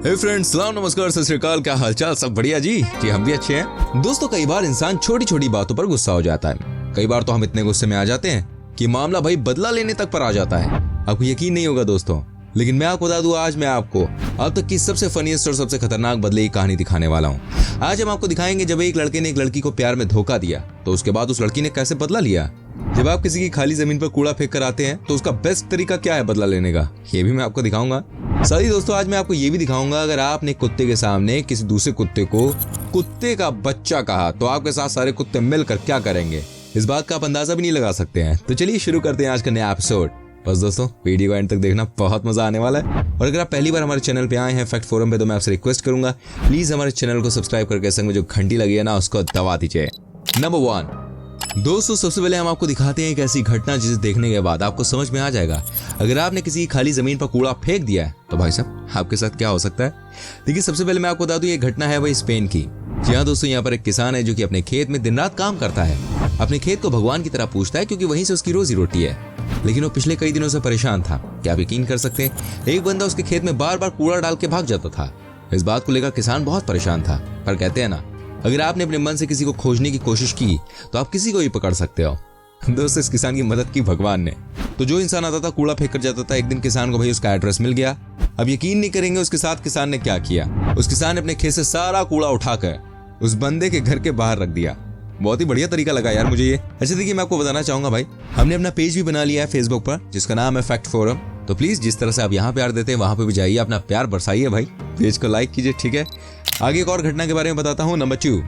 हे friends, सलाम नमस्कार सत श्री अकाल। क्या हालचाल? सब बढ़िया जी हम भी अच्छे हैं। दोस्तों, कई बार इंसान छोटी छोटी बातों पर गुस्सा हो जाता है। कई बार तो हम इतने गुस्से में आ जाते हैं कि मामला भाई बदला लेने तक पर आ जाता है। आपको यकीन नहीं होगा दोस्तों, लेकिन मैं आपको बता दूं, आज मैं आपको अब तक की सबसे फनीस्ट और सबसे खतरनाक बदले की कहानी दिखाने वाला हूँ। आज हम आपको दिखाएंगे जब एक लड़के ने एक लड़की को प्यार में धोखा दिया तो उसके बाद उस लड़की ने कैसे बदला लिया। जब आप किसी की खाली जमीन पर कूड़ा फेंक कर आते हैं तो उसका बेस्ट तरीका क्या है बदला लेने का, ये भी मैं आपको दिखाऊंगा। साथ ही दोस्तों, आज मैं आपको ये भी दिखाऊंगा, अगर आपने कुत्ते के सामने किसी दूसरे कुत्ते को कुत्ते का बच्चा कहा तो आपके साथ सारे कुत्ते मिलकर क्या करेंगे, इस बात का आप अंदाजा भी नहीं लगा सकते हैं। तो चलिए शुरू करते हैं आज का नया एपिसोड। बस दोस्तों, वीडियो को एंड तक देखना, बहुत मजा आने वाला है। और अगर आप पहली बार हमारे चैनल पे आए हैं फैक्ट फोरम पे, तो मैं आपसे रिक्वेस्ट करूंगा प्लीज हमारे चैनल को सब्सक्राइब करके संग में जो घंटी लगी है ना उसको दबा दीजिए। नंबर 1 दोस्तों, सबसे पहले हम आपको दिखाते हैं एक ऐसी घटना जिसे देखने के बाद आपको समझ में आ जाएगा अगर आपने किसी खाली जमीन पर कूड़ा फेंक दिया है तो भाई साहब आपके साथ क्या हो सकता है। देखिए, सबसे पहले मैं आपको बता दूं, ये घटना है वही स्पेन की। जी हाँ दोस्तों, यहाँ पर एक किसान है जो कि अपने खेत में दिन रात काम करता है। अपने खेत को भगवान की तरह पूछता है क्योंकि वहीं से उसकी रोजी रोटी है। लेकिन वो पिछले कई दिनों से परेशान था। क्या आप यकीन कर सकते हैं, एक बंदा उसके खेत में बार बार कूड़ा डाल के भाग जाता था। इस बात को लेकर किसान बहुत परेशान था। पर कहते हैं ना, अगर आपने अपने मन से किसी को खोजने की कोशिश की तो आप किसी को भी पकड़ सकते हो। दोस्तों, इस किसान की मदद की भगवान ने। तो जो इंसान आता था कूड़ा फेंक कर जाता था, एक दिन किसान को भाई उसका एड्रेस मिल गया। अब यकीन नहीं करेंगे उसके साथ किसान ने क्या किया। उस किसान ने अपने खेत से सारा कूड़ा उठाकर उस बंदे के घर के बाहर रख दिया। बहुत ही बढ़िया तरीका लगा यार मुझे ये। अच्छा देखिए, मैं आपको बताना चाहूंगा भाई, हमने अपना पेज भी बना लिया है फेसबुक पर जिसका नाम है फैक्ट फोरम। तो प्लीज जिस तरह से आप यहाँ प्यार देते हैं वहां पे भी जाइए, अपना प्यार बरसाइए भाई, पेज को लाइक कीजिए, ठीक है। आगे एक और घटना के बारे में बताता हूँ। नंबर 2,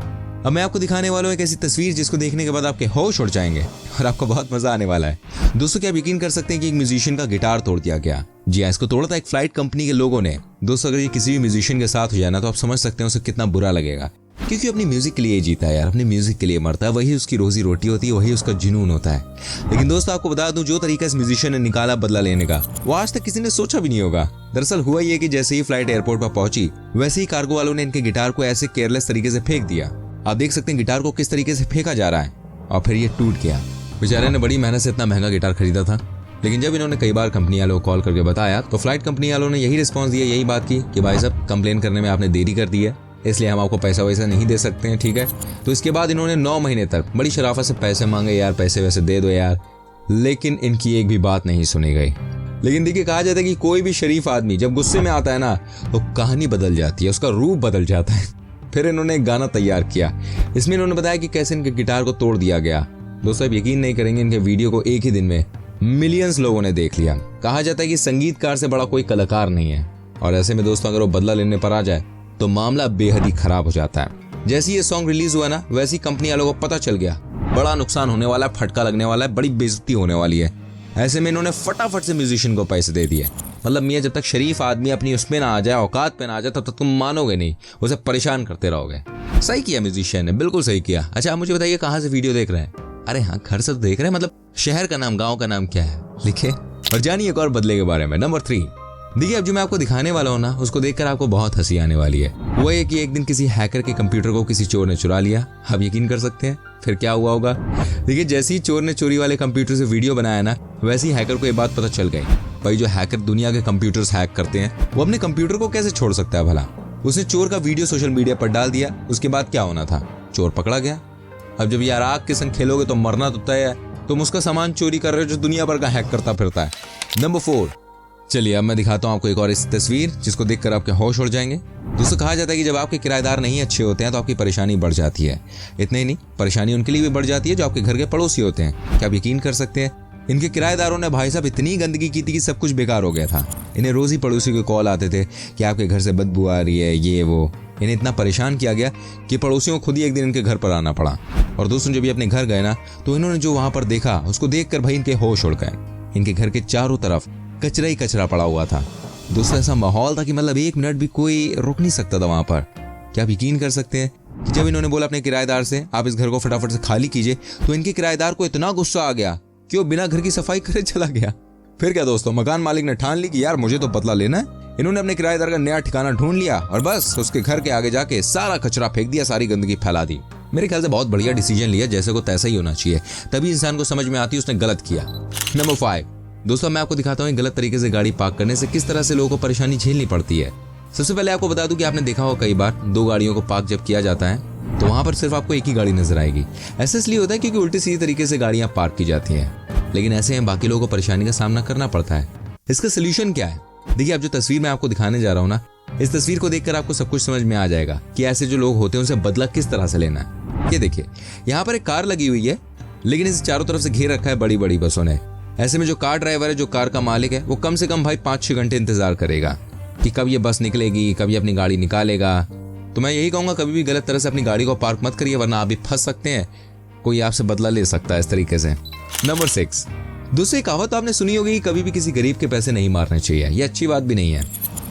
अब मैं आपको दिखाने वाला हूँ एक ऐसी तस्वीर जिसको देखने के बाद आपके होश उड़ जाएंगे और आपको बहुत मजा आने वाला है। दोस्तों, क्या आप यकीन कर सकते हैं कि एक म्यूजिशियन का गिटार तोड़ दिया गया। जी हाँ, इसको तोड़ा था एक फ्लाइट कंपनी के लोगों ने। दोस्तों, अगर ये किसी भी म्यूजिशियन के साथ हो जाए ना तो आप समझ सकते हैं उसे कितना बुरा लगेगा, क्योंकि अपनी म्यूजिक के लिए जीता है यार, अपने म्यूजिक के लिए मरता है, वही उसकी रोजी रोटी होती है, वही उसका जुनून होता है। लेकिन दोस्तों, आपको बता दूं, जो तरीका इस म्यूजिशियन ने निकाला बदला लेने का, वो आज तक किसी ने सोचा भी नहीं होगा। दरअसल हुआ ये कि जैसे ही फ्लाइट एयरपोर्ट पर पहुंची वैसे ही कार्गो वालों ने इनके गिटार को ऐसे केयरलेस तरीके से फेंक दिया। आप देख सकते हैं गिटार को किस तरीके से फेंका जा रहा है और फिर ये टूट गया। बेचारे ने बड़ी मेहनत से इतना महंगा गिटार खरीदा था। लेकिन जब इन्होंने कई बार कंपनी वालों को कॉल करके बताया तो फ्लाइट कंपनी वालों ने यही रिस्पॉन्स दिया, यही बात की कि भाई साहब कंप्लेन करने में आपने देरी कर दी है, इसलिए हम आपको पैसा वैसा नहीं दे सकते हैं, ठीक है। तो इसके बाद इन्होंने 9 महीने तक बड़ी शराफत से पैसे मांगे, यार पैसे वैसे दे दो यार, लेकिन इनकी एक भी बात नहीं सुनी गई। लेकिन देखिए, कहा जाता है कि कोई भी शरीफ आदमी जब गुस्से में आता है ना तो कहानी बदल जाती है, उसका रूप बदल जाता है। फिर इन्होंने एक गाना तैयार किया, इसमें इन्होंने बताया कि कैसे इनके गिटार को तोड़ दिया गया। दोस्तों, आप यकीन नहीं करेंगे, इनके वीडियो को एक ही दिन में मिलियंस लोगों ने देख लिया। कहा जाता है कि संगीतकार से बड़ा कोई कलाकार नहीं है। और ऐसे में दोस्तों, अगर वो बदला लेने पर आ जाए तो मामला बेहद ही खराब हो जाता है। जैसे ये सॉन्ग रिलीज हुआ ना, वैसी कंपनी वालों को पता चल गया बड़ा नुकसान होने वाला है, फटका लगने वाला है, बड़ी बेइज्जती होने वाली है। ऐसे में इन्होंने फटाफट से म्यूजिशियन को पैसे दे दिए। मतलब मियां, जब तक शरीफ आदमी अपनी उसमें ना आ जाए, औकात पे ना आ जाए, तब तक तुम मानोगे नहीं, उसे परेशान करते रहोगे। सही किया म्यूजिशियन ने, बिल्कुल सही किया। अच्छा, आप मुझे बताइए कहाँ से वीडियो देख रहे हैं? अरे हाँ, घर से तो देख रहे हैं। मतलब शहर का नाम, गाँव का नाम क्या है लिखे और जानिए एक और बदले के बारे में। नंबर 3, देखिए, अब जो मैं आपको दिखाने वाला हूँ ना उसको देखकर आपको बहुत हंसी आने वाली है। वो ये कि एक दिन किसी हैकर के कंप्यूटर को किसी चोर ने चुरा लिया। आप यकीन कर सकते हैं फिर क्या हुआ होगा। देखिए, जैसे ही चोर ने चोरी वाले कंप्यूटर से वीडियो बनाया ना, वैसे ही हैकर को ये बात पता चल गई। भाई, जो हैकर दुनिया के कंप्यूटर्स हैक करते हैं वो अपने कंप्यूटर को कैसे छोड़ सकता है भला। उसने चोर का वीडियो सोशल मीडिया पर डाल दिया। उसके बाद क्या होना था, चोर पकड़ा गया। अब जब यार आग के संग खेलोगे तो मरना तो तय है। तुम उसका सामान चोरी कर रहे हो जो दुनिया भर का हैक करता फिरता है। नंबर 4, चलिए अब मैं दिखाता हूँ आपको एक और इस तस्वीर जिसको देखकर आपके होश उड़ जाएंगे। दोस्तों, कहा जाता है कि जब आपके किराएदार नहीं अच्छे होते हैं तो आपकी परेशानी बढ़ जाती है। इतने ही नहीं, परेशानी उनके लिए भी बढ़ जाती है जो आपके घर के पड़ोसी होते हैं। क्या आप यकीन कर सकते हैं, इनके किराएदारों ने भाई साहब इतनी गंदगी की थी कि सब कुछ बेकार हो गया था। इन्हें रोज ही पड़ोसी के कॉल आते थे कि आपके घर से बदबू आ रही है, ये वो। इन्हें इतना परेशान किया गया कि पड़ोसियों को खुद ही एक दिन इनके घर पर आना पड़ा। और दोस्तों, जब ये अपने घर गए ना तो इन्होंने जो वहां पर देखा उसको देखकर भाई इनके होश उड़ गए। इनके घर के चारों तरफ कचरा ही कचरा पड़ा हुआ था। दोस्तों, ऐसा माहौल था कि मतलब 1 मिनट भी कोई रुक नहीं सकता था वहां पर। क्या आप यकीन कर सकते हैं कि जब इन्होंने बोला अपने किराएदार से आप इस घर को फटाफट से खाली कीजिए, तो इनके किराएदार को इतना गुस्सा आ गया कि वो बिना घर की सफाई करे चला गया। फिर क्या दोस्तों, मकान मालिक ने ठान ली कि यार मुझे तो बदला लेना है। इन्होंने अपने किराएदार का नया ठिकाना ढूंढ लिया और बस उसके घर के आगे जाके सारा कचरा फेंक दिया, सारी गंदगी फैला दी। मेरे ख्याल से बहुत बढ़िया डिसीजन लिया, जैसे को तैसा ही होना चाहिए, तभी इंसान को समझ में आती है उसने गलत किया। नंबर 5, दोस्तों मैं आपको दिखाता हूँ गलत तरीके से गाड़ी पार्क करने से किस तरह से लोगों को परेशानी झेलनी पड़ती है। सबसे पहले आपको बता दूं कि आपने देखा होगा कई बार दो गाड़ियों को पार्क जब किया जाता है तो वहां पर सिर्फ आपको एक ही गाड़ी नजर आएगी। ऐसा इसलिए होता है क्योंकि उल्टी सीधी तरीके से गाड़ियां पार्क की जाती हैं, लेकिन ऐसे में बाकी लोगों को परेशानी का सामना करना पड़ता है। इसका सोल्यूशन क्या है? देखिए, अब जो तस्वीर मैं आपको दिखाने जा रहा हूँ ना, इस तस्वीर को देखकर आपको सब कुछ समझ में आ जाएगा कि ऐसे जो लोग होते हैं उनसे बदला किस तरह से लेना है। ये देखिए, यहाँ पर एक कार लगी हुई है, लेकिन इसे चारों तरफ से घेर रखा है बड़ी बड़ी बसों ने। ऐसे में जो कार ड्राइवर है, जो कार का मालिक है, वो कम से कम भाई 5-6 घंटे इंतजार करेगा कि कब ये बस निकलेगी, कब ये अपनी गाड़ी निकालेगा। तो मैं यही कहूंगा, कभी भी गलत तरह से अपनी गाड़ी को पार्क मत करिए, वरना आप भी फंस सकते हैं, कोई आपसे बदला ले सकता है इस तरीके से। नंबर 6, दूसरी कहावत आपने सुनी होगी कि कभी भी किसी गरीब के पैसे नहीं मारने चाहिए। ये अच्छी बात भी नहीं है,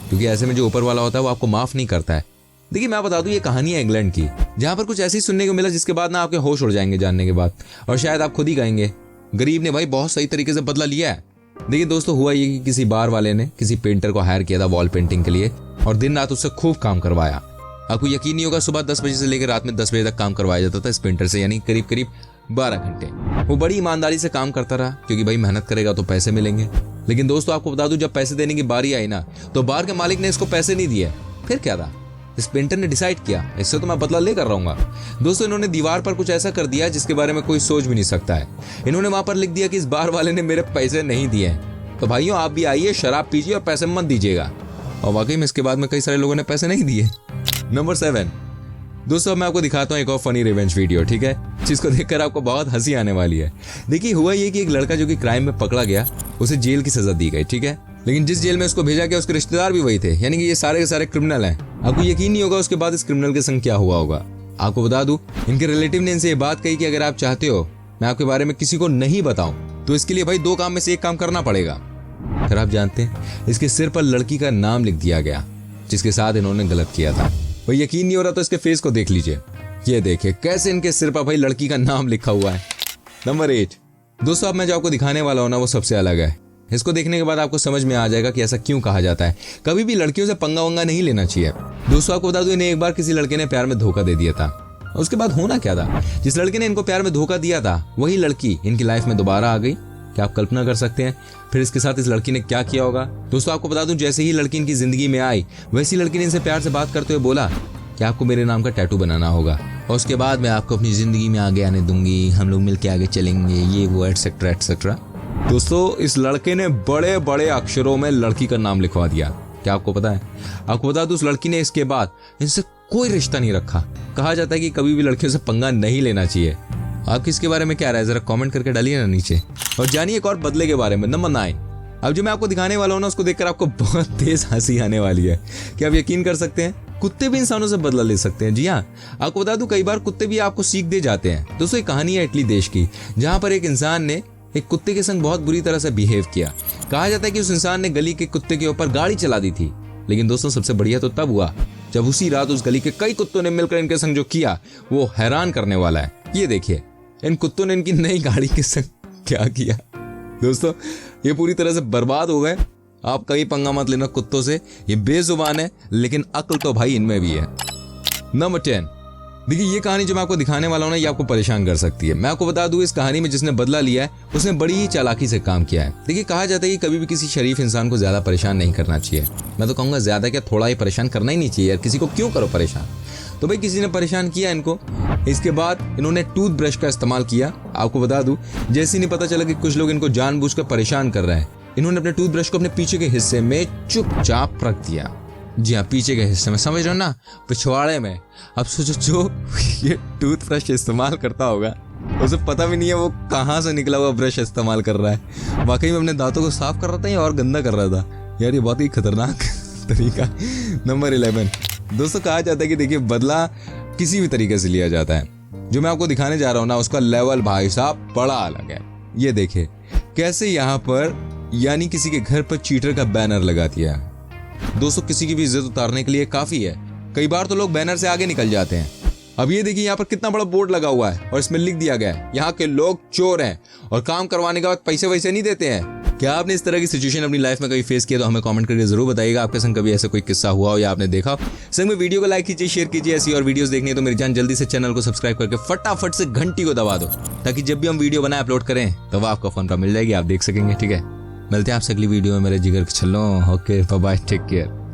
क्योंकि ऐसे में जो ऊपर वाला होता है वो आपको माफ नहीं करता है। देखिए, मैं बता दूं, ये कहानी है इंग्लैंड की, जहां पर कुछ ऐसी सुनने को मिला जिसके बाद ना आपके होश उड़ जाएंगे जानने के बाद, और शायद आप खुद ही कहेंगे गरीब ने भाई बहुत सही तरीके से बदला लिया है। देखिए दोस्तों, हुआ ये कि किसी बार वाले ने किसी पेंटर को हायर किया था वॉल पेंटिंग के लिए, और दिन रात उससे खूब काम करवाया। आपको यकीन नहीं होगा, सुबह 10 बजे से लेकर रात में 10 बजे तक काम करवाया जाता था इस पेंटर से, यानी करीब करीब 12 घंटे। वो बड़ी ईमानदारी से काम करता रहा, क्योंकि भाई मेहनत करेगा तो पैसे मिलेंगे। लेकिन दोस्तों, आपको बता दूं, जब पैसे देने की बारी आई ना, तो बार के मालिक ने इसको पैसे नहीं दिए। फिर क्या था, इस पेंटर ने डिसाइड किया, इससे तो मैं बदला लेकर रहूंगा। दोस्तों, इन्होंने दीवार पर कुछ ऐसा कर दिया जिसके बारे में कोई सोच भी नहीं सकता है। इन्होंने वहां पर लिख दिया कि इस बार वाले ने मेरे पैसे नहीं दिए। तो भाइयों, आप भी आइए, शराब पीजिए और पैसे मत दीजिएगा। और वाकई में इसके बाद में कई सारे लोगों ने पैसे नहीं दिए। नंबर 7, दोस्तों मैं आपको दिखाता हूँ एक और फनी रिवेंज वीडियो, ठीक है, जिसको देखकर आपको बहुत हंसी आने वाली है। देखिए, हुआ ये कि एक लड़का जो कि क्राइम में पकड़ा गया, उसे जेल की सजा दी गई, ठीक है, लेकिन जिस जेल में उसको भेजा गया उसके रिश्तेदार भी वही थे, यानी कि ये सारे के सारे क्रिमिनल हैं। आपको यकीन नहीं होगा उसके बाद इस क्रिमिनल के संग क्या हुआ होगा। आपको बता दूं, इनके रिलेटिव ने इनसे ये बात कही कि अगर आप चाहते हो मैं आपके बारे में किसी को नहीं बताऊं, तो इसके लिए भाई 2 काम में से एक काम करना पड़ेगा। फिर आप जानते हैं, इसके सिर पर लड़की का नाम लिख दिया गया जिसके साथ इन्होंने गलत किया था। भाई यकीन नहीं हो रहा तो इसके फेस को देख लीजिए, ये देखिए कैसे इनके सिर पर भाई लड़की का नाम लिखा हुआ है। नंबर 8, दोस्तों अब मैं जो आपको दिखाने वाला हूं ना, वो सबसे अलग है। इसको देखने के बाद आपको समझ में आ जाएगा कि ऐसा क्यों कहा जाता है। कभी भी लड़कियों से पंगा वंगा नहीं लेना चाहिए। दोस्तों आपको बता दूं, इन्हें एक बार किसी लड़के ने प्यार में धोखा दे दिया था। उसके बाद होना क्या था, जिस लड़के ने इनको प्यार में धोखा दिया था वही लड़की इनकी लाइफ में दोबारा आ गई। क्या आप कल्पना कर सकते हैं फिर इसके साथ इस लड़की ने क्या किया होगा? दोस्तों आपको बता दूं, जैसे ही लड़की इनकी जिंदगी में आई, वैसी लड़की ने इनसे प्यार से बात करते हुए बोला कि आपको मेरे नाम का टैटू बनाना होगा, और उसके बाद मैं आपको अपनी जिंदगी में आगे आने दूंगी, हम लोग मिलके आगे चलेंगे, ये वो एटसेट्रा एटसेट्रा। दोस्तों इस लड़के ने बड़े बड़े अक्षरों में लड़की का नाम लिखवा दिया। क्या आपको पता है? आपको बता दूं, उस लड़की ने इसके बाद इनसे कोई रिश्ता नहीं रखा। कहा जाता है कि कभी भी लड़कियों से पंगा नहीं लेना चाहिए। आप किसके बारे में क्या राय है, जरा कमेंट करके डालिए ना नीचे। और जानिए एक और बदले के बारे में, नंबर 9। अब जो मैं आपको दिखाने वाला हूं ना, उसको देखकर आपको बहुत तेज हंसी आने वाली है। क्या आप यकीन कर सकते हैं, कुत्ते भी इंसानों से बदला ले सकते हैं। जी हाँ, आपको बता दूं, कई बार कुत्ते भी आपको सीख दे जाते हैं। दोस्तों एक कहानी है इटली देश की, जहां पर एक इंसान ने एक कुत्ते के संग बहुत बुरी तरह से बिहेव किया। कहा जाता है कि उस इंसान ने गली के कुत्ते के ऊपर गाड़ी चला दी थी। लेकिन दोस्तों सबसे बढ़िया तो तब हुआ जब उसी रात उस गली के कई कुत्तों ने मिलकर इनके संग जो किया वो हैरान करने वाला है। ये देखिए, इन कुत्तों ने इनकी नई गाड़ी के संग क्या किया। दोस्तों ये पूरी तरह से बर्बाद हो गए। आप कहीं पंगा मत लेना कुत्तों से, ये बेजुबान है लेकिन अक्ल तो भाई इनमें भी है। नंबर 10, देखिए ये कहानी जो मैं आपको दिखाने वाला हूं ना, ये आपको परेशान कर सकती है। मैं आपको बता दूं, इस कहानी में जिसने बदला लिया है उसने बड़ी ही चालाकी से काम किया है। देखिए कहा जाता है कि कभी भी किसी शरीफ इंसान को ज्यादा परेशान नहीं करना चाहिए। मैं तो कहूंगा ज्यादा क्या, थोड़ा ही परेशान करना ही नहीं चाहिए यार, किसी को क्यों करो परेशान। तो भाई किसी ने परेशान किया इनको, इसके बाद इन्होंने टूथब्रश का इस्तेमाल किया। आपको बता दूं, जैसे ही नहीं पता चला कि कुछ लोग इनको जानबूझकर परेशान कर रहे हैं, इन्होंने अपने टूथब्रश को अपने पीछे के हिस्से में चुपचाप रख दिया। जी हाँ, पीछे के हिस्से में, समझ रहे हो ना, पिछवाड़े में। अब सोचो जो ये टूथब्रश इस्तेमाल करता होगा उसे पता भी नहीं है वो कहाँ से निकला हुआ ब्रश इस्तेमाल कर रहा है। वाकई में अपने दांतों को साफ कर रहा था या और गंदा कर रहा था यार, ये बहुत ही खतरनाक तरीका। नंबर 11, दोस्तों कहा जाता है कि देखिए बदला किसी भी तरीके से लिया जाता है। जो मैं आपको दिखाने जा रहा हूँ ना, उसका लेवल भाई साहब बड़ा अलग है। ये देखिए कैसे यहाँ पर यानी किसी के घर पर चीटर का बैनर लगा दिया। दोस्तों किसी की भी इज्जत उतारने के लिए काफी है। कई बार तो लोग बैनर से आगे निकल जाते हैं। अब ये देखिए यहाँ पर कितना बड़ा बोर्ड लगा हुआ है और इसमें लिख दिया गया है यहाँ के लोग चोर हैं और काम करवाने के बाद पैसे वैसे नहीं देते हैं। क्या आपने इस तरह की सिचुएशन अपनी लाइफ में कभी फेस किया? तो हमें कमेंट करके जरूर बताइएगा आपके संग कभी ऐसा कोई किस्सा हुआ हो या आपने देखा हो। संग में वीडियो को लाइक कीजिए, शेयर कीजिए। ऐसी और वीडियोस देखनी है तो मेरी जान जल्दी से चैनल को सब्सक्राइब करके फटाफट से घंटी को दबा दो, ताकि जब भी हम वीडियो बनाए अपलोड करें तो वह आपको फोन पर मिल जाएगी, आप देख सकेंगे। ठीक है, मिलते हैं आपसे अगली वीडियो में मेरे जिगर के छल्लों। Okay bye bye, take care.